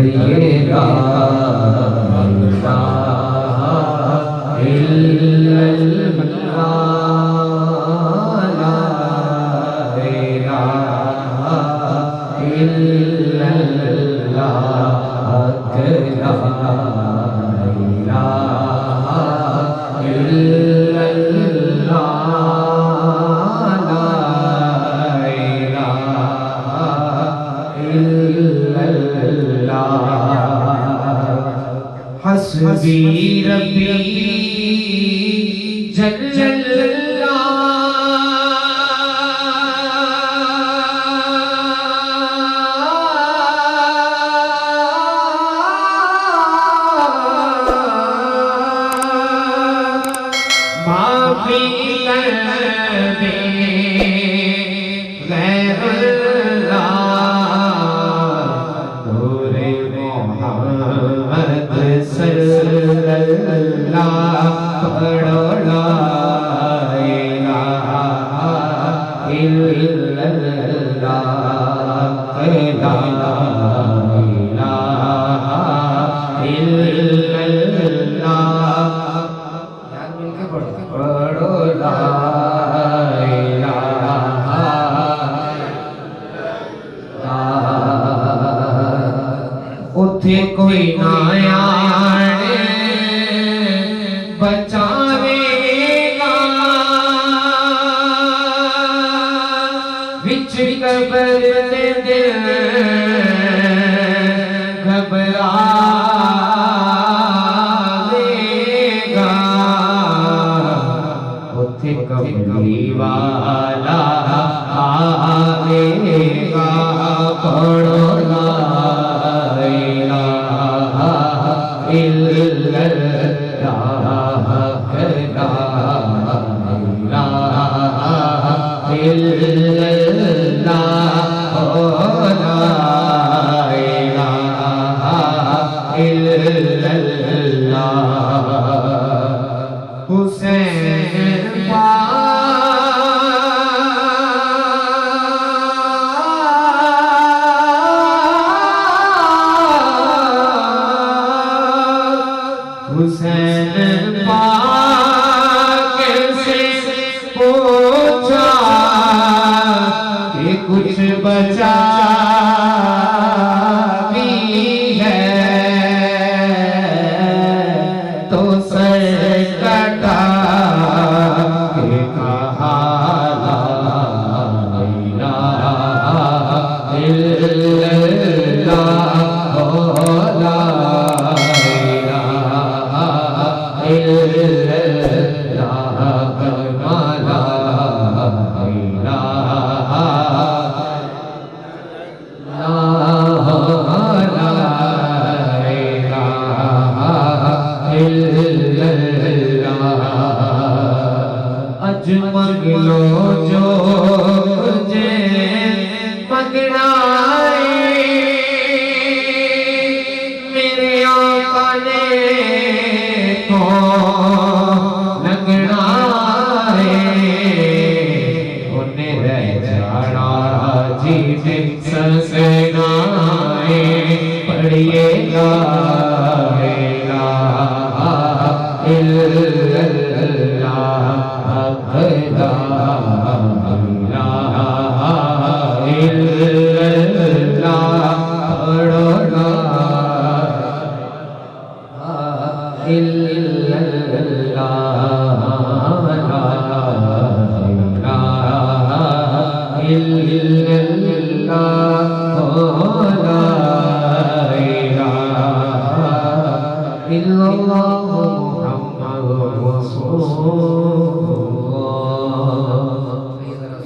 پڑھیے لا الہ الا اللہ لا الہ الا اللہ لا الہ الا اللہ حسبی ربی جل اللہ ما فی قلبی غیر اللہ نور محمد صلی اللہ پڑھو لا الہ الا اللہ لا الہ الا اللہ مل کے پڑھو لا الہ اتھے کوئی نہ آنے بچاوے گا وچ قبر دے دل گھبراوے گا اتھے کملی والا آوے گا پڑھو لا الہ الا اللہ لا الہ الا اللہ لا الہ الا اللہ حسین حسین پاک سے پوچھا کہ کچھ بچا بھی ہے تو سر کٹا کہ کہا لا الہ الا اللہ لا اج منگ لو جو مجھے مگنا میرے آقا نے تو لگنا انہیں رہ جانا جی سسنا پڑھیے لا الہ الا اللہ لا الہ الا اللہ پڑھو لا الا اللہ لا الہ الا اللہ لا الہ الا اللہ محمد رسول اللہ